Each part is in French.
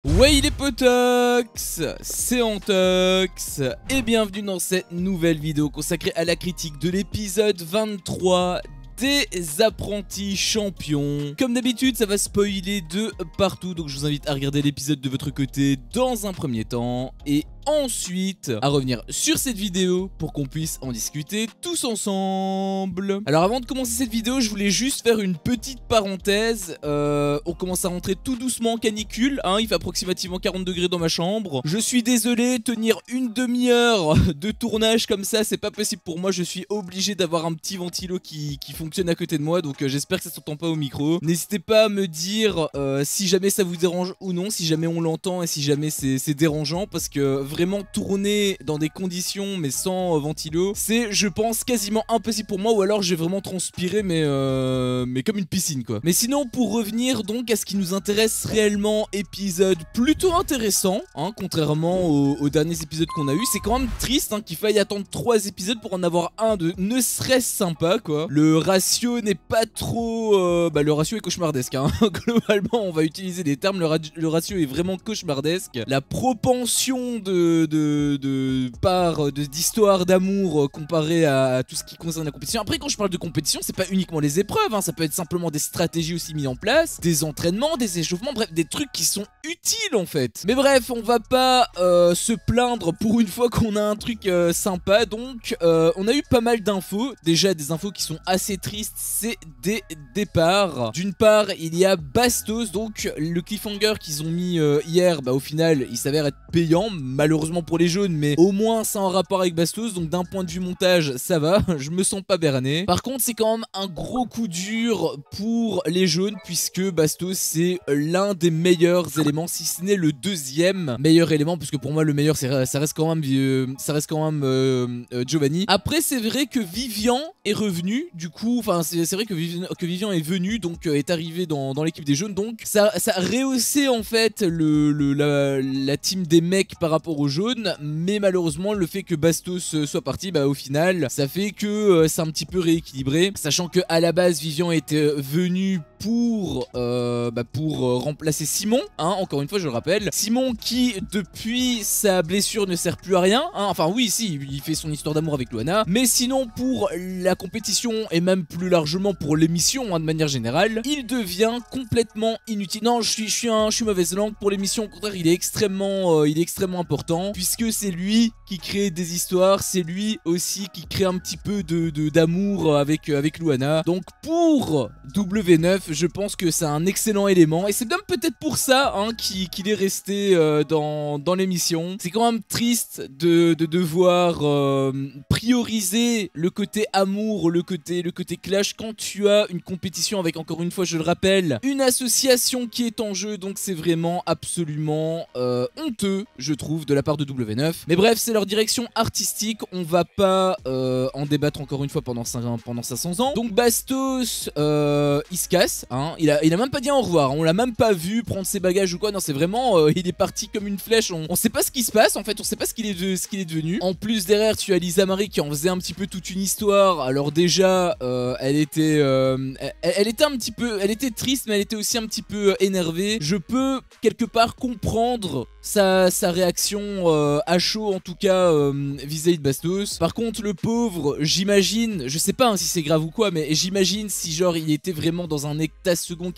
Ouais les potox, c'est Antox et bienvenue dans cette nouvelle vidéo consacrée à la critique de l'épisode 23 des apprentis champions. Comme d'habitude ça va spoiler de partout, donc je vous invite à regarder l'épisode de votre côté dans un premier temps et ensuite à revenir sur cette vidéo pour qu'on puisse en discuter tous ensemble. Alors avant de commencer cette vidéo, je voulais juste faire une petite parenthèse. On commence à rentrer tout doucement en canicule, hein, il fait approximativement 40 degrés dans ma chambre. Je suis désolé, tenir une demi-heure de tournage comme ça, c'est pas possible pour moi. Je suis obligé d'avoir un petit ventilo qui fonctionne à côté de moi, donc j'espère que ça s'entend pas au micro. N'hésitez pas à me dire si jamais ça vous dérange ou non, si jamais on l'entend et si jamais c'est dérangeant, parce que vraiment tourner dans des conditions mais sans ventilo, c'est je pense quasiment impossible pour moi, ou alors j'ai vraiment transpiré mais comme une piscine quoi. Mais sinon pour revenir donc à ce qui nous intéresse réellement, épisode plutôt intéressant hein, contrairement aux derniers épisodes qu'on a eu. C'est quand même triste hein, qu'il faille attendre 3 épisodes pour en avoir un de ne serait-ce sympa quoi. Le ratio n'est pas trop le ratio est cauchemardesque hein. Globalement on va utiliser des termes, le ratio est vraiment cauchemardesque. La propension d'histoire d'amour comparé à tout ce qui concerne la compétition. Après quand je parle de compétition, c'est pas uniquement les épreuves hein, ça peut être simplement des stratégies aussi mises en place, des entraînements, des échauffements, bref des trucs qui sont utiles en fait. Mais bref, on va pas se plaindre pour une fois qu'on a un truc sympa. Donc on a eu pas mal d'infos, déjà des infos qui sont assez tristes, c'est des départs. D'une part il y a Bastos, donc le cliffhanger qu'ils ont mis hier, au final il s'avère être payant, malheureusement pour les jaunes, mais au moins c'est en rapport avec Bastos, donc d'un point de vue montage ça va, je me sens pas berné. Par contre c'est quand même un gros coup dur pour les jaunes, puisque Bastos c'est l'un des meilleurs éléments, si ce n'est le deuxième meilleur élément, puisque pour moi le meilleur ça reste quand même Giovanni. Après c'est vrai que Vivian est revenu, du coup, enfin c'est vrai que Vivian est venu, donc est arrivé dans l'équipe des jaunes, donc ça a rehaussé en fait la team des mecs par rapport aux jaunes. Mais malheureusement le fait que Bastos soit parti, au final ça fait que c'est un petit peu rééquilibré, sachant que à la base Vivian était venu pour remplacer Simon hein, encore une fois je le rappelle, Simon qui depuis sa blessure ne sert plus à rien hein. Enfin oui si il fait son histoire d'amour avec Luana, mais sinon pour la compétition et même plus largement pour l'émission hein, de manière générale, il devient complètement inutile. Non, je suis mauvaise langue, pour l'émission au contraire il est extrêmement important, puisque c'est lui qui crée des histoires, c'est lui aussi qui crée un petit peu d'amour avec Luana. Donc pour W9 je pense que c'est un excellent élément, et c'est même peut-être pour ça hein, qu'il est resté dans l'émission. C'est quand même triste de devoir prioriser le côté amour, le côté clash, quand tu as une compétition avec, encore une fois je le rappelle, une association qui est en jeu. Donc c'est vraiment absolument honteux je trouve de la part de W9. Mais bref, c'est leur direction artistique, on va pas en débattre encore une fois pendant 500 ans. Donc Bastos il se casse hein. Il a même pas dit au revoir, on l'a même pas vu prendre ses bagages ou quoi. Non, c'est vraiment il est parti comme une flèche, on sait pas ce qui se passe en fait, on sait pas ce qu'il est devenu. En plus derrière tu as Lisa Marie qui en faisait un petit peu toute une histoire. Alors déjà elle était triste, mais elle était aussi un petit peu énervée. Je peux quelque part comprendre sa réaction à chaud, en tout cas vis-à-vis de Bastos. Par contre le pauvre, j'imagine, je sais pas hein, si c'est grave ou quoi, mais j'imagine si genre il était vraiment dans un état second,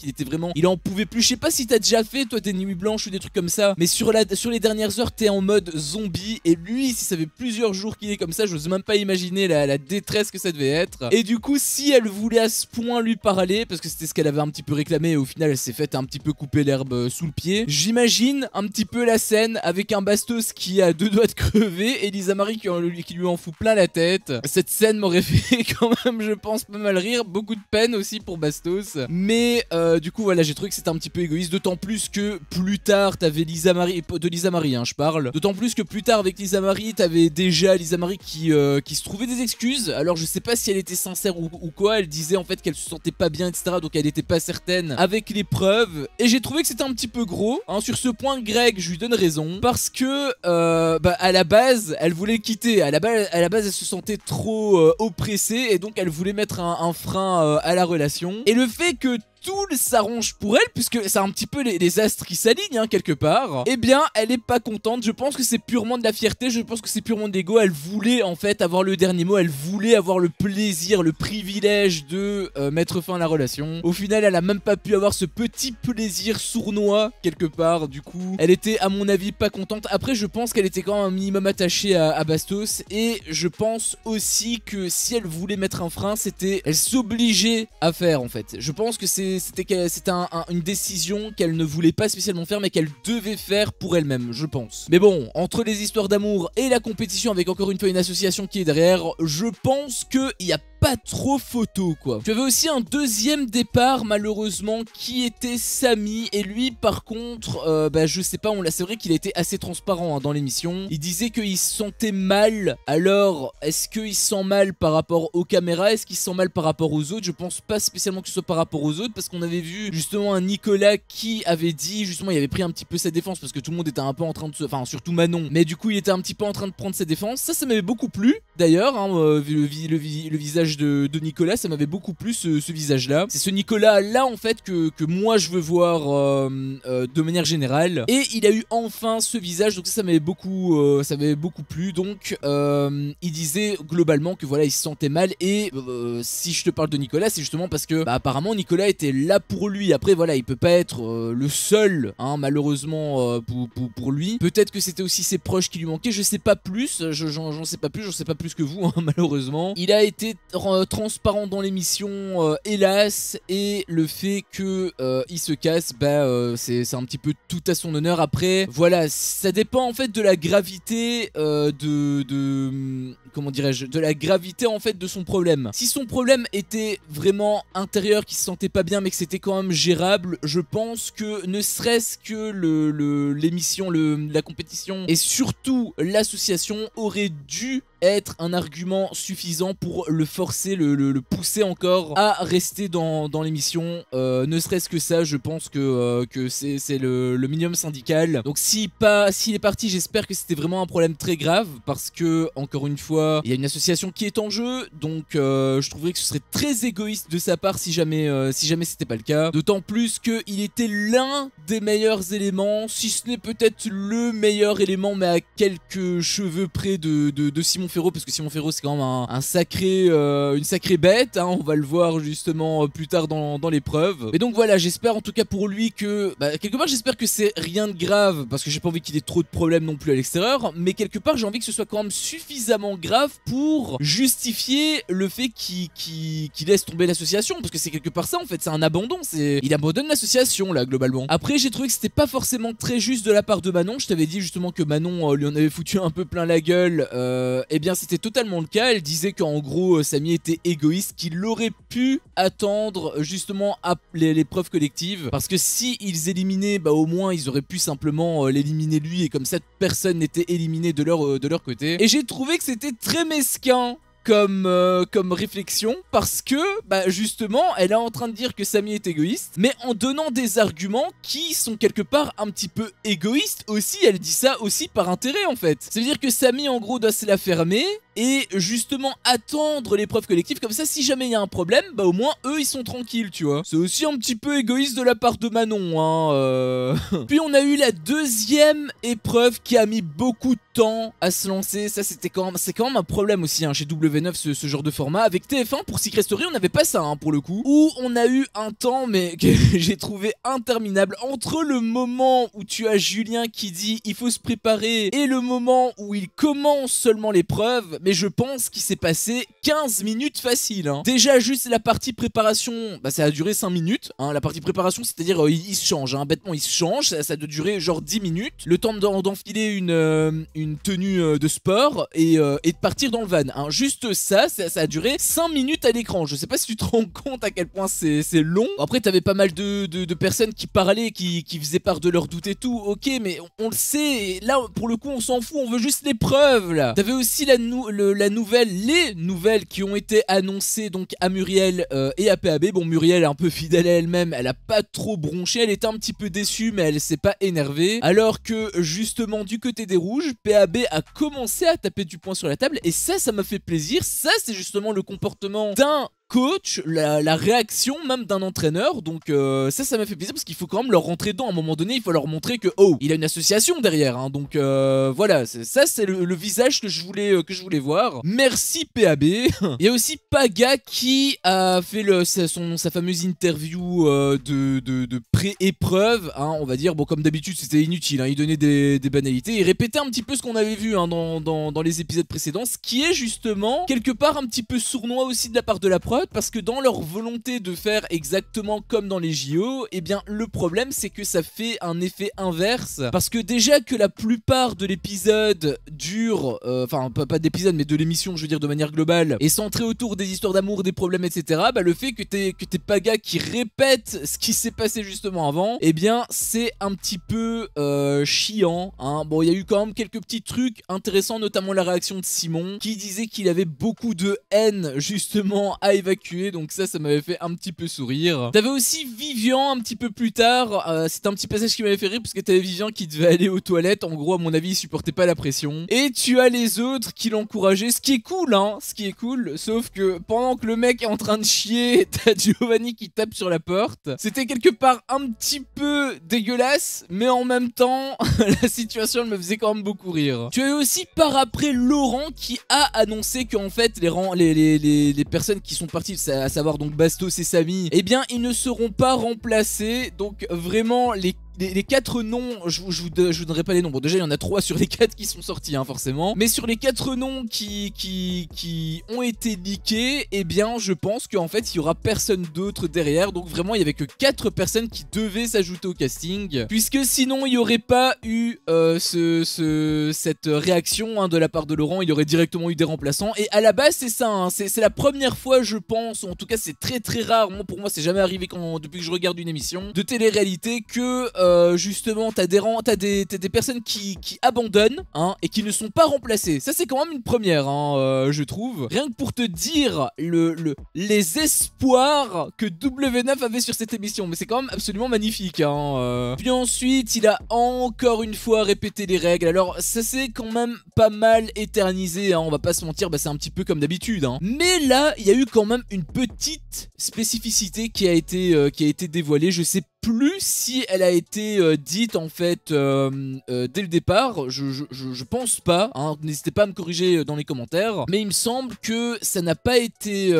il en pouvait plus. Je sais pas si t'as déjà fait toi des nuits blanches ou des trucs comme ça, mais sur les dernières heures t'es en mode zombie, et lui si ça fait plusieurs jours qu'il est comme ça, j'ose même pas imaginer la détresse que ça devait être. Et du coup si elle voulait à ce point lui parler, parce que c'était ce qu'elle avait un petit peu réclamé, et au final elle s'est faite un petit peu couper l'herbe sous le pied, j'imagine un petit peu la scène avec un Bastos qui a 2 doigts de crever et Lisa Marie qui lui en fout plein la tête. Cette scène m'aurait fait quand même je pense pas mal rire, beaucoup de peine aussi pour Bastos. Mais du coup voilà, j'ai trouvé que c'était un petit peu égoïste, d'autant plus que plus tard t'avais Lisa Marie, de Lisa Marie hein, je parle, d'autant plus que plus tard avec Lisa Marie t'avais déjà Lisa Marie qui se trouvait des excuses. Alors je sais pas si elle était sincère ou quoi, elle disait en fait qu'elle se sentait pas bien etc, donc elle était pas certaine avec les preuves, et j'ai trouvé que c'était un petit peu gros hein. Sur ce point Greg je lui donne raison, parce que à la base elle voulait quitter, à la base elle se sentait trop oppressée, et donc elle voulait mettre un frein à la relation. Et le fait que tout s'arrange pour elle, puisque c'est un petit peu les astres qui s'alignent hein, quelque part, eh bien elle est pas contente. Je pense que c'est purement de la fierté, je pense que c'est purement de l'ego. Elle voulait en fait avoir le dernier mot, elle voulait avoir le plaisir, le privilège de mettre fin à la relation. Au final elle a même pas pu avoir ce petit plaisir sournois quelque part. Du coup elle était à mon avis pas contente. Après je pense qu'elle était quand même un minimum attachée à Bastos, et je pense aussi que si elle voulait mettre un frein, elle s'obligeait à faire en fait. Je pense que c'était une décision qu'elle ne voulait pas spécialement faire, mais qu'elle devait faire pour elle-même, je pense. Mais bon, entre les histoires d'amour et la compétition avec encore une fois une association qui est derrière, je pense qu'il y a pas trop photo quoi. Tu avais aussi un deuxième départ malheureusement qui était Samy, et lui par contre je sais pas, c'est vrai qu'il a été assez transparent hein, dans l'émission. Il disait qu'il se sentait mal. Alors est-ce qu'il se sent mal par rapport aux caméras, est-ce qu'il se sent mal par rapport aux autres? Je pense pas spécialement que ce soit par rapport aux autres, parce qu'on avait vu justement un Nicolas qui avait dit justement, il avait pris un petit peu sa défense parce que tout le monde était un peu en train de se... Enfin surtout Manon, mais du coup il était un petit peu en train de prendre sa défense. Ça m'avait beaucoup plu d'ailleurs hein, le visage de Nicolas, ça m'avait beaucoup plu ce visage là. C'est ce Nicolas là en fait que moi je veux voir de manière générale, et il a eu enfin ce visage, donc ça m'avait beaucoup plu. Donc il disait globalement que voilà il se sentait mal, et si je te parle de Nicolas c'est justement parce que apparemment Nicolas était là pour lui. Après voilà il peut pas être le seul hein, malheureusement pour lui. Peut-être que c'était aussi ses proches qui lui manquaient, je sais pas plus, j'en sais pas plus que vous hein, malheureusement. Il a été transparent dans l'émission hélas, et le fait que il se casse c'est un petit peu tout à son honneur. Après voilà, ça dépend en fait de la gravité comment dirais-je, de la gravité en fait de son problème. Si son problème était vraiment intérieur, qu'il se sentait pas bien mais que c'était quand même gérable, je pense que ne serait-ce que l'émission, la compétition et surtout l'association aurait dû être un argument suffisant pour le forcer, le pousser encore à rester dans l'émission. Ne serait-ce que ça, je pense que c'est le minimum syndical. Donc s'il est parti, j'espère que c'était vraiment un problème très grave, parce que encore une fois, il y a une association qui est en jeu, donc je trouverais que ce serait très égoïste de sa part si jamais c'était pas le cas. D'autant plus qu'il était l'un des meilleurs éléments, si ce n'est peut-être le meilleur élément, mais à quelques cheveux près de Simon Ferro, parce que Simon Ferro c'est quand même une sacrée bête hein, on va le voir justement plus tard dans l'épreuve. Mais donc voilà, j'espère en tout cas pour lui que quelque part j'espère que c'est rien de grave, parce que j'ai pas envie qu'il ait trop de problèmes non plus à l'extérieur, mais quelque part j'ai envie que ce soit quand même suffisamment grave pour justifier le fait qu'il laisse tomber l'association, parce que c'est quelque part ça en fait, c'est un abandon, il abandonne l'association là globalement. Après j'ai trouvé que c'était pas forcément très juste de la part de Manon. Je t'avais dit justement que Manon lui en avait foutu un peu plein la gueule, et bien c'était totalement le cas. Elle disait qu'en gros Samy était égoïste, qu'il aurait pu attendre justement à l'épreuve collective, parce que si ils éliminaient, au moins ils auraient pu simplement l'éliminer lui, et comme ça personne n'était éliminé de leur côté. Et j'ai trouvé que c'était très mesquin comme réflexion, parce que justement elle est en train de dire que Samy est égoïste, mais en donnant des arguments qui sont quelque part un petit peu égoïstes aussi. Elle dit ça aussi par intérêt en fait. Ça veut dire que Samy en gros doit se la fermer et justement attendre l'épreuve collective, comme ça si jamais il y a un problème, au moins eux ils sont tranquilles, tu vois. C'est aussi un petit peu égoïste de la part de Manon hein, Puis on a eu la deuxième épreuve qui a mis beaucoup de temps à se lancer. Ça c'est quand même un problème aussi hein, chez W9 ce genre de format. Avec TF1 pour Secret Story on n'avait pas ça hein, pour le coup, où on a eu un temps mais que j'ai trouvé interminable, entre le moment où tu as Julien qui dit il faut se préparer et le moment où il commence seulement l'épreuve. Mais je pense qu'il s'est passé 15 minutes facile hein. Déjà juste la partie préparation, ça a duré 5 minutes hein. La partie préparation c'est à dire il se change hein, bêtement il se change, ça doit durer genre 10 minutes, le temps d'enfiler une tenue de sport et de partir dans le van hein. Juste ça a duré 5 minutes à l'écran. Je sais pas si tu te rends compte à quel point c'est long. Après t'avais pas mal de personnes qui parlaient, qui faisaient part de leurs doutes et tout, ok, mais on le sait, et là pour le coup on s'en fout, on veut juste l'épreuve là. T'avais aussi les nouvelles qui ont été annoncées donc à Muriel et à PAB. Bon, Muriel est un peu fidèle à elle-même, elle a pas trop bronché, elle était un petit peu déçue mais elle s'est pas énervée, alors que justement du côté des rouges, PAB a commencé à taper du poing sur la table, et ça m'a fait plaisir. Ça c'est justement le comportement d'un coach, la réaction même d'un entraîneur. Donc ça m'a fait plaisir parce qu'il faut quand même leur rentrer dedans. À un moment donné, il faut leur montrer que oh, il a une association derrière. Hein, donc voilà, ça c'est le visage que je voulais voir. Merci PAB. Il y a aussi Paga qui a fait sa fameuse interview de pré-épreuve. Hein, on va dire, bon comme d'habitude c'était inutile. Hein, il donnait des banalités. Il répétait un petit peu ce qu'on avait vu hein, dans les épisodes précédents, ce qui est justement quelque part un petit peu sournois aussi de la part de la prod, parce que dans leur volonté de faire exactement comme dans les JO, eh bien le problème c'est que ça fait un effet inverse, parce que déjà que la plupart de l'épisode dure, enfin pas d'épisode mais de l'émission je veux dire de manière globale, est centré autour des histoires d'amour, des problèmes etc, bah le fait que t'es Paga qui répète ce qui s'est passé justement avant, eh bien c'est un petit peu chiant hein. Bon il y a eu quand même quelques petits trucs intéressants, notamment la réaction de Simon qui disait qu'il avait beaucoup de haine justement à évacuer, donc ça m'avait fait un petit peu sourire. T'avais aussi Vivian un petit peu plus tard, c'était un petit passage qui m'avait fait rire parce que t'avais Vivian qui devait aller aux toilettes, en gros à mon avis il supportait pas la pression, et tu as les autres qui l'encourageaient, ce qui est cool hein, ce qui est cool, sauf que pendant que le mec est en train de chier, t'as Giovanni qui tape sur la porte. C'était quelque part un petit peu dégueulasse, mais en même temps la situation elle me faisait quand même beaucoup rire. Tu as eu aussi par après Laurent qui a annoncé qu'en fait les personnes qui sont parties, à savoir donc Bastos et Samy, eh bien ils ne seront pas remplacés. Donc vraiment les 4 noms, je vous donnerai pas les noms. Bon déjà il y en a 3 sur les 4 qui sont sortis hein, forcément. Mais sur les 4 noms qui ont été leakés, eh bien je pense qu'en fait il y aura personne d'autre derrière. Donc vraiment il y avait que 4 personnes qui devaient s'ajouter au casting, puisque sinon il n'y aurait pas eu cette réaction hein, de la part de Laurent. Il y aurait directement eu des remplaçants. Et à la base c'est ça hein, c'est la première fois je pense, en tout cas c'est très rare, pour moi c'est jamais arrivé depuis que je regarde une émission de télé-réalité que justement t'as des personnes qui abandonnent hein, et qui ne sont pas remplacées. Ça c'est quand même une première hein, je trouve. Rien que pour te dire les espoirs que W9 avait sur cette émission, mais c'est quand même absolument magnifique hein, Puis ensuite il a encore une fois répété les règles. Alors ça c'est quand même pas mal éternisé hein, on va pas se mentir, bah, c'est un petit peu comme d'habitude hein. Mais là il y a eu quand même une petite spécificité qui a été dévoilée. Je sais plus si elle a été dite en fait dès le départ, je pense pas hein. N'hésitez pas à me corriger dans les commentaires, mais il me semble que ça n'a pas été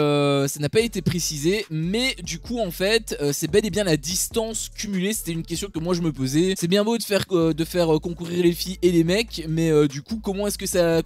précisé. Mais du coup en fait c'est bel et bien la distance cumulée. C'était une question que moi je me posais. C'est bien beau de faire concourir les filles et les mecs, mais du coup comment est-ce que ça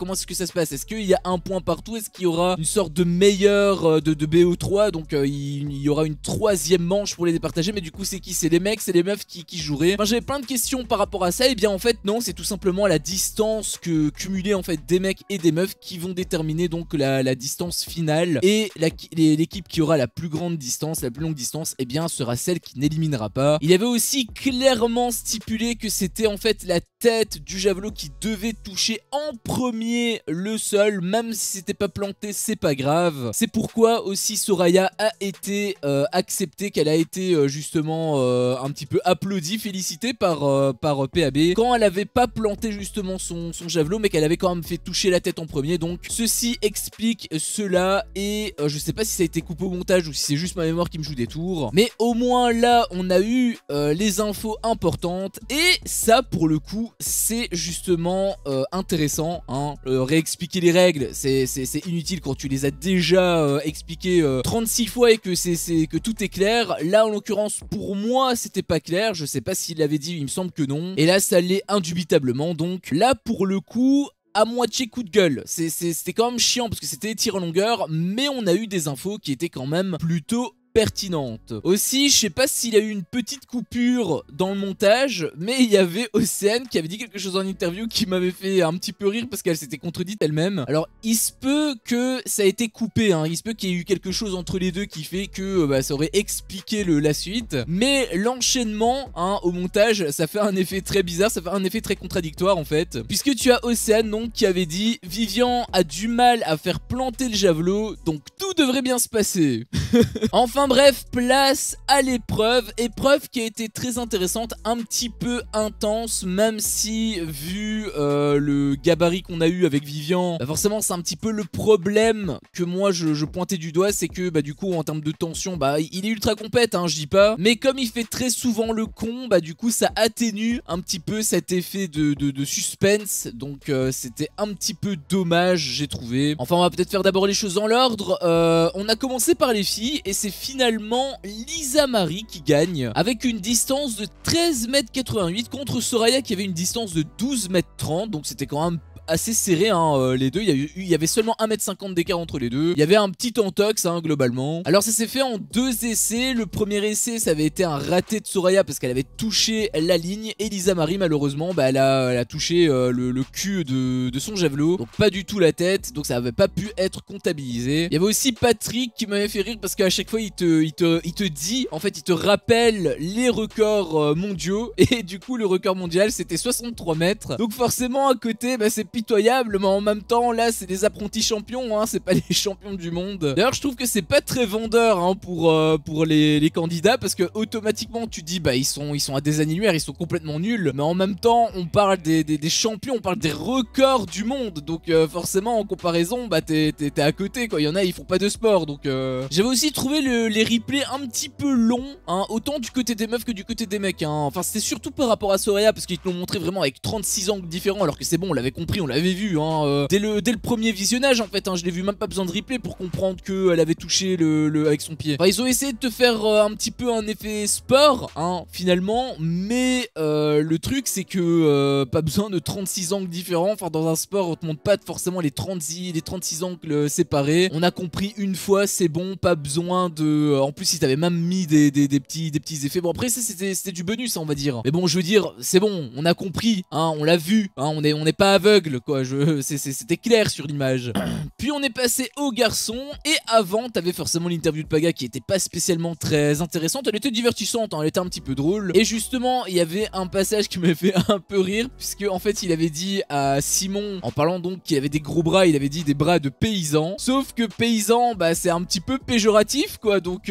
se passe? Est-ce qu'il y a un point partout? Est-ce qu'il y aura une sorte de meilleur de BO3, donc il y aura une 3e manche pour les départager? Mais du coup c'est qui? C'est les mecs, c'est les meufs qui joueraient? Enfin, j'avais plein de questions par rapport à ça. Et bien en fait non, c'est tout simplement la distance cumulée en fait des mecs et des meufs qui vont déterminer donc la distance finale. Et l'équipe qui aura la plus grande distance, la plus longue distance, et bien sera celle qui n'éliminera pas. Il y avait aussi clairement stipulé que c'était en fait la tête du javelot qui devait toucher en premier le sol, même si c'était pas planté, c'est pas grave. C'est pourquoi aussi Soraya a été acceptée, qu'elle a été justement un petit peu applaudie, félicitée par PAB quand elle avait pas planté justement son javelot, mais qu'elle avait quand même fait toucher la tête en premier. Donc ceci explique cela. Et je sais pas si ça a été coupé au montage ou si c'est juste ma mémoire qui me joue des tours, mais au moins là on a eu les infos importantes. Et ça pour le coup c'est justement intéressant hein. Réexpliquer les règles c'est inutile quand tu les as déjà expliquées 36 fois et que tout est clair. Là en l'occurrence pour moi c'était pas clair, je sais pas s'il l'avait dit, il me semble que non, et là ça l'est indubitablement. Donc là pour le coup à moitié coup de gueule, c'était quand même chiant parce que c'était tiré en longueur, mais on a eu des infos qui étaient quand même plutôt pertinente. Aussi, je sais pas s'il y a eu une petite coupure dans le montage, mais il y avait Océane qui avait dit quelque chose en interview qui m'avait fait un petit peu rire parce qu'elle s'était contredite elle-même. Alors, il se peut que ça a été coupé, hein. Il se peut qu'il y ait eu quelque chose entre les deux qui fait que ça aurait expliqué la suite, mais l'enchaînement hein, au montage, ça fait un effet très bizarre, ça fait un effet très contradictoire en fait, puisque tu as Océane donc qui avait dit Vivian a du mal à faire planter le javelot, donc tout devrait bien se passer. Enfin Enfin bref, place à l'épreuve, épreuve qui a été très intéressante, un petit peu intense, même si vu le gabarit qu'on a eu avec Vivian, bah forcément c'est un petit peu le problème que moi je pointais du doigt, c'est que bah du coup en termes de tension, bah il est ultra compète, hein, je dis pas, mais comme il fait très souvent le con, bah du coup ça atténue un petit peu cet effet de suspense, donc c'était un petit peu dommage, j'ai trouvé. Enfin on va peut-être faire d'abord les choses dans l'ordre. On a commencé par les filles et c'est finalement Lisa Marie qui gagne avec une distance de 13,88 m contre Soraya qui avait une distance de 12,30 m, donc c'était quand même assez serré, hein, les deux. Il y avait seulement 1,50 m d'écart entre les deux. Il y avait un petit entox, hein, globalement. Alors ça s'est fait en 2 essais. Le premier essai, ça avait été un raté de Soraya parce qu'elle avait touché la ligne. Et Lisa Marie, malheureusement, bah, elle a touché le cul de son javelot. Donc pas du tout la tête. Donc ça n'avait pas pu être comptabilisé. Il y avait aussi Patrick qui m'avait fait rire parce qu'à chaque fois, il te dit, en fait, il te rappelle les records mondiaux. Et du coup, le record mondial, c'était 63 mètres. Donc forcément, à côté, bah, c'est pitoyable, mais en même temps là c'est des apprentis champions, hein, c'est pas les champions du monde. D'ailleurs je trouve que c'est pas très vendeur, hein, pour les candidats, parce que automatiquement tu dis bah ils sont à des années-lumière, ils sont complètement nuls, mais en même temps on parle des champions, on parle des records du monde, donc forcément en comparaison bah t'es à côté quoi. Il y en a ils font pas de sport, donc j'avais aussi trouvé les replays un petit peu longs, hein, autant du côté des meufs que du côté des mecs, hein. Enfin c'était surtout par rapport à Soraya parce qu'ils te l'ont montré vraiment avec 36 angles différents, alors que c'est bon on l'avait compris, on l'avait vu, hein, dès le premier visionnage en fait, hein, je l'ai vu, même pas besoin de replay pour comprendre qu'elle avait touché avec son pied. Enfin ils ont essayé de te faire un petit peu un effet sport, hein, finalement, mais le truc c'est que pas besoin de 36 angles différents. Enfin dans un sport on te montre pas forcément les 36 angles séparés. On a compris une fois, c'est bon, pas besoin de... En plus ils t'avaient même mis des petits effets. Bon après c'était du bonus, hein, on va dire. Mais bon je veux dire, c'est bon, on a compris, hein, on l'a vu, hein, on n'est pas aveugle quoi, c'était clair sur l'image. Puis on est passé aux garçons, et avant t'avais forcément l'interview de Paga qui était pas spécialement très intéressante. Elle était divertissante, hein, elle était un petit peu drôle, et justement il y avait un passage qui m'a fait un peu rire, puisque en fait il avait dit à Simon, en parlant donc qu'il avait des gros bras, il avait dit des bras de paysan, sauf que paysan bah c'est un petit peu péjoratif quoi, donc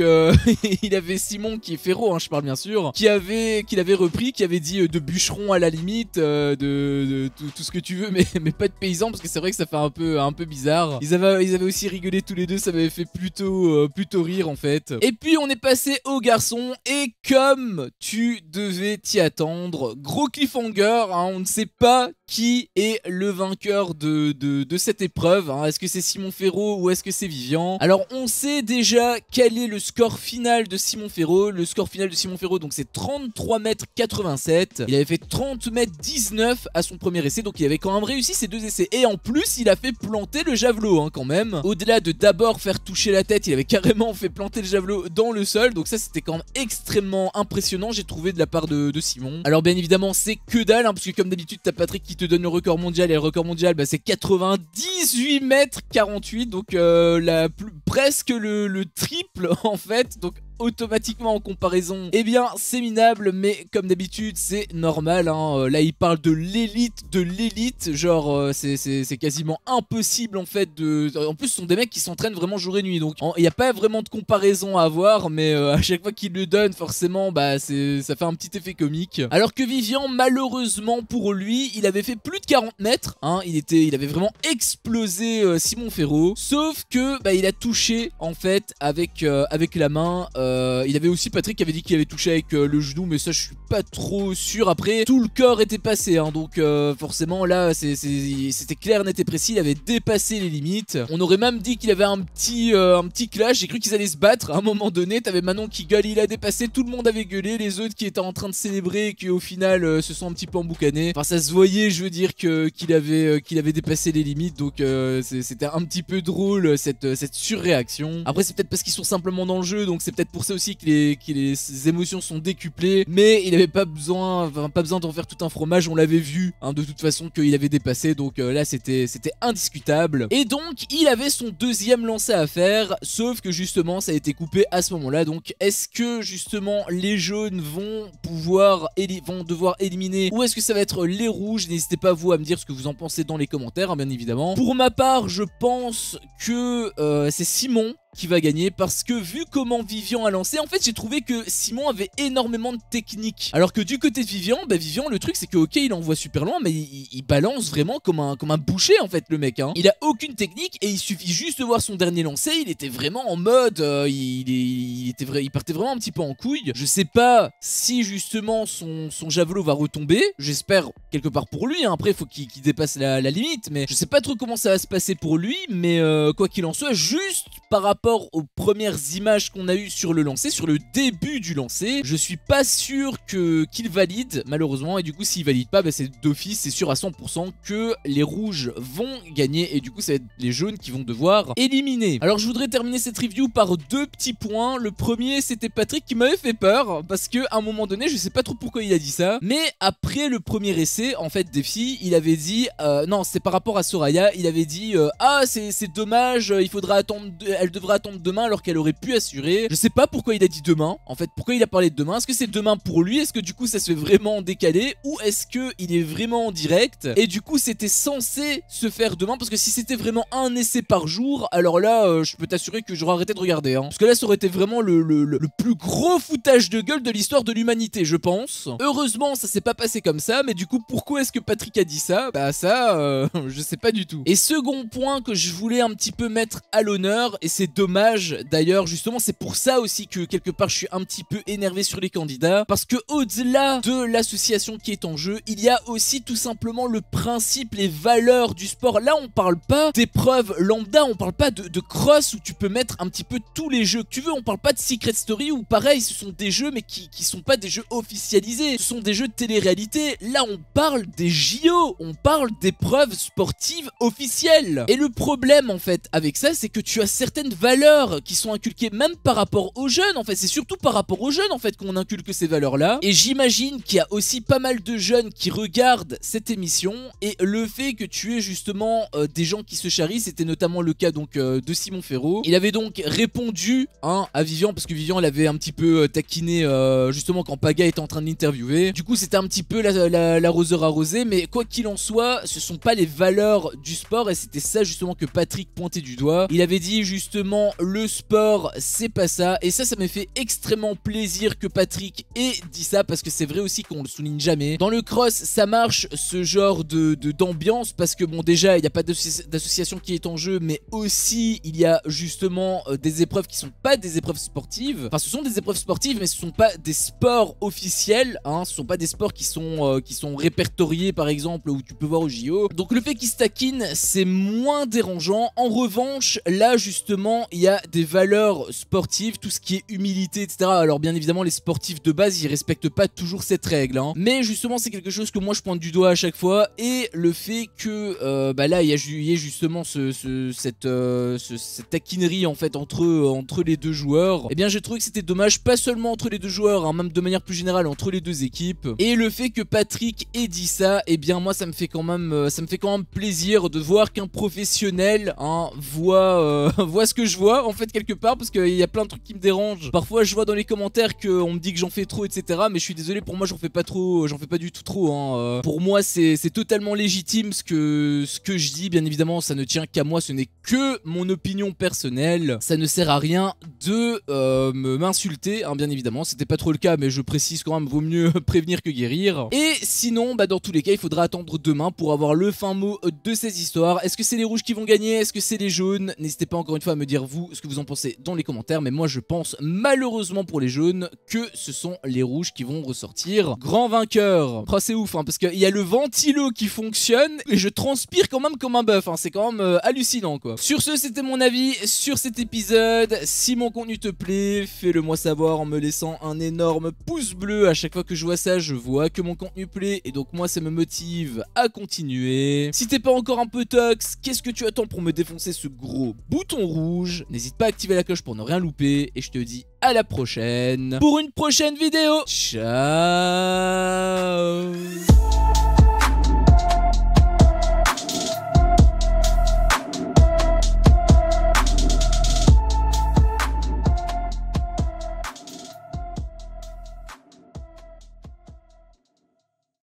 il avait Simon qui est féro, hein, je parle bien sûr, qu'il avait repris, qui avait dit de bûcheron à la limite, de tout ce que tu veux, mais pas de paysan, parce que c'est vrai que ça fait un peu bizarre. Ils avaient aussi rigolé tous les deux, ça m'avait fait plutôt rire en fait. Et puis on est passé aux garçons, et comme tu devais t'y attendre, gros cliffhanger, hein, on ne sait pas qui est le vainqueur de cette épreuve, hein. Est-ce que c'est Simon Féraud ou est-ce que c'est Vivian? Alors on sait déjà quel est le score final de Simon Féraud. Le score final de Simon Féraud, donc c'est 33,87 m. Il avait fait 30,19 m à son premier essai, donc il avait quand même réussi ses 2 essais. Et en plus il a fait planter le javelot, hein, quand même. Au-delà de d'abord faire toucher la tête, il avait carrément fait planter le javelot dans le sol, donc ça c'était quand même extrêmement impressionnant, j'ai trouvé, de la part de Simon. Alors bien évidemment c'est que dalle, hein, parce que comme d'habitude t'as Patrick qui te donne le record mondial, et le record mondial bah, c'est 98,48 m, donc presque le triple en fait, donc automatiquement en comparaison, eh bien c'est minable, mais comme d'habitude c'est normal, hein. Là il parle de l'élite, genre c'est quasiment impossible en fait en plus ce sont des mecs qui s'entraînent vraiment jour et nuit, donc il n'y a pas vraiment de comparaison à avoir, mais à chaque fois qu'il le donne forcément bah ça fait un petit effet comique. Alors que Vivian, malheureusement pour lui, il avait fait plus de 40 mètres, hein, il avait vraiment explosé Simon Féraud, sauf que bah, il a touché en fait avec la main. Il avait aussi Patrick qui avait dit qu'il avait touché avec le genou, mais ça je suis pas trop sûr. Après tout le corps était passé, hein, donc forcément là c'était clair, net et précis, il avait dépassé les limites. On aurait même dit qu'il avait un petit clash, j'ai cru qu'ils allaient se battre à un moment donné. T'avais Manon qui gueule, il a dépassé, tout le monde avait gueulé, les autres qui étaient en train de célébrer et qui au final se sont un petit peu emboucanés. Enfin ça se voyait, je veux dire, qu'il avait dépassé les limites, donc c'était un petit peu drôle cette surréaction. Après c'est peut-être parce qu'ils sont simplement dans le jeu, donc c'est peut-être pour ça aussi que les émotions sont décuplées, mais il n'avait pas besoin d'en faire tout un fromage, on l'avait vu, hein, de toute façon qu'il avait dépassé, donc là c'était indiscutable. Et donc il avait son deuxième lancer à faire, sauf que justement ça a été coupé à ce moment-là. Donc est-ce que justement les jaunes vont devoir éliminer, ou est-ce que ça va être les rouges? N'hésitez pas vous à me dire ce que vous en pensez dans les commentaires, hein, bien évidemment. Pour ma part je pense que c'est Simon qui va gagner parce que vu comment Vivian a lancé, en fait j'ai trouvé que Simon avait énormément de technique. Alors que du côté de Vivian, bah Vivian le truc c'est que ok il envoie super loin mais il balance vraiment comme un boucher en fait le mec hein. Il a aucune technique et il suffit juste de voir son dernier lancer, il était vraiment en mode, il partait vraiment un petit peu en couille. Je sais pas si justement son javelot va retomber, j'espère quelque part pour lui, hein. Après il faut qu'il dépasse la limite, mais je sais pas trop comment ça va se passer pour lui, mais quoi qu'il en soit, juste par rapport aux premières images qu'on a eues sur le lancer, sur le début du lancer, je suis pas sûr qu'il valide malheureusement, et du coup s'il valide pas, bah, c'est d'office, c'est sûr à 100% que les rouges vont gagner et du coup ça va être les jaunes qui vont devoir éliminer. Alors je voudrais terminer cette review par deux petits points. Le premier c'était Patrick qui m'avait fait peur parce que à un moment donné je sais pas trop pourquoi il a dit ça, mais après le premier essai en fait des filles, il avait dit non c'est par rapport à Soraya, il avait dit ah c'est dommage, il faudra attendre, elle devrait attendre demain alors qu'elle aurait pu assurer. Je sais pas pourquoi il a dit demain en fait, pourquoi il a parlé de demain, est-ce que c'est demain pour lui, est-ce que du coup ça se fait vraiment décalé ou est-ce que il est vraiment en direct et du coup c'était censé se faire demain, parce que si c'était vraiment un essai par jour alors là je peux t'assurer que j'aurais arrêté de regarder hein. Parce que là ça aurait été vraiment le plus gros foutage de gueule de l'histoire de l'humanité je pense. Heureusement ça s'est pas passé comme ça, mais du coup pourquoi est-ce que Patrick a dit ça, bah ça je sais pas du tout. Et second point que je voulais un petit peu mettre à l'honneur, et c'est dommage d'ailleurs justement, c'est pour ça aussi que quelque part je suis un petit peu énervé sur les candidats, parce que au-delà de l'association qui est en jeu, il y a aussi tout simplement le principe, les valeurs du sport. Là on parle pas d'épreuves lambda, on parle pas de cross où tu peux mettre un petit peu tous les jeux que tu veux, on parle pas de Secret Story où pareil ce sont des jeux mais qui sont pas des jeux officialisés, ce sont des jeux de télé-réalité. Là on parle des JO, on parle d'épreuves sportives officielles. Et le problème en fait avec ça, c'est que tu as certaines valeurs qui sont inculquées même par rapport aux jeunes en fait, c'est surtout par rapport aux jeunes en fait qu'on inculque ces valeurs là. Et j'imagine qu'il y a aussi pas mal de jeunes qui regardent cette émission, et le fait que tu aies justement des gens qui se charrient, c'était notamment le cas donc de Simon Ferro. Il avait donc répondu hein, à Vivian, parce que Vivian l'avait un petit peu taquiné justement quand Paga était en train de l'interviewer. Du coup c'était un petit peu l'arroseur arrosé, mais quoi qu'il en soit, ce sont pas les valeurs du sport, et c'était ça justement que Patrick pointait du doigt. Il avait dit justement le sport c'est pas ça, et ça m'a fait extrêmement plaisir que Patrick ait dit ça, parce que c'est vrai aussi qu'on le souligne jamais. Dans le cross ça marche ce genre d'ambiance, parce que bon déjà il n'y a pas d'association qui est en jeu, mais aussi il y a justement des épreuves qui sont pas des épreuves sportives. Enfin ce sont des épreuves sportives mais ce sont pas des sports officiels hein, ce sont pas des sports qui sont répertoriés par exemple où tu peux voir au JO. Donc le fait qu'ils se taquinent c'est moins dérangeant. En revanche là justement il y a des valeurs sportives, tout ce qui est humilité etc. Alors bien évidemment les sportifs de base ils respectent pas toujours cette règle hein, mais justement c'est quelque chose que moi je pointe du doigt à chaque fois. Et le fait que bah là il y a justement cette taquinerie en fait entre les deux joueurs, et bien j'ai trouvé que c'était dommage, pas seulement entre les deux joueurs hein, même de manière plus générale entre les deux équipes. Et le fait que Patrick ait dit ça, et bien moi ça me fait quand même plaisir de voir qu'un professionnel hein, voit ce que je vois en fait quelque part, parce qu'il y a plein de trucs qui me dérangent. Parfois je vois dans les commentaires qu'on me dit que j'en fais trop etc, mais je suis désolé, pour moi j'en fais pas du tout trop hein. Pour moi c'est totalement légitime ce que je dis, bien évidemment ça ne tient qu'à moi, ce n'est que mon opinion personnelle, ça ne sert à rien de m'insulter hein, bien évidemment, c'était pas trop le cas mais je précise quand même, vaut mieux prévenir que guérir. Et sinon bah dans tous les cas il faudra attendre demain pour avoir le fin mot de ces histoires. Est-ce que c'est les rouges qui vont gagner, est-ce que c'est les jaunes? N'hésitez pas encore une fois à me dire vous ce que vous en pensez dans les commentaires, mais moi je pense malheureusement pour les jaunes que ce sont les rouges qui vont ressortir grand vainqueur. Oh, c'est ouf hein, parce qu'il y a le ventilo qui fonctionne et je transpire quand même comme un bœuf hein, c'est quand même hallucinant quoi. Sur ce c'était mon avis sur cet épisode. Si mon contenu te plaît, fais-le moi savoir en me laissant un énorme pouce bleu. À chaque fois que je vois ça, je vois que mon contenu plaît et donc moi ça me motive à continuer. Si t'es pas encore un peu tox, qu'est-ce que tu attends pour me défoncer ce gros bouton rouge? N'hésite pas à activer la cloche pour ne rien louper et je te dis à la prochaine pour une prochaine vidéo. Ciao.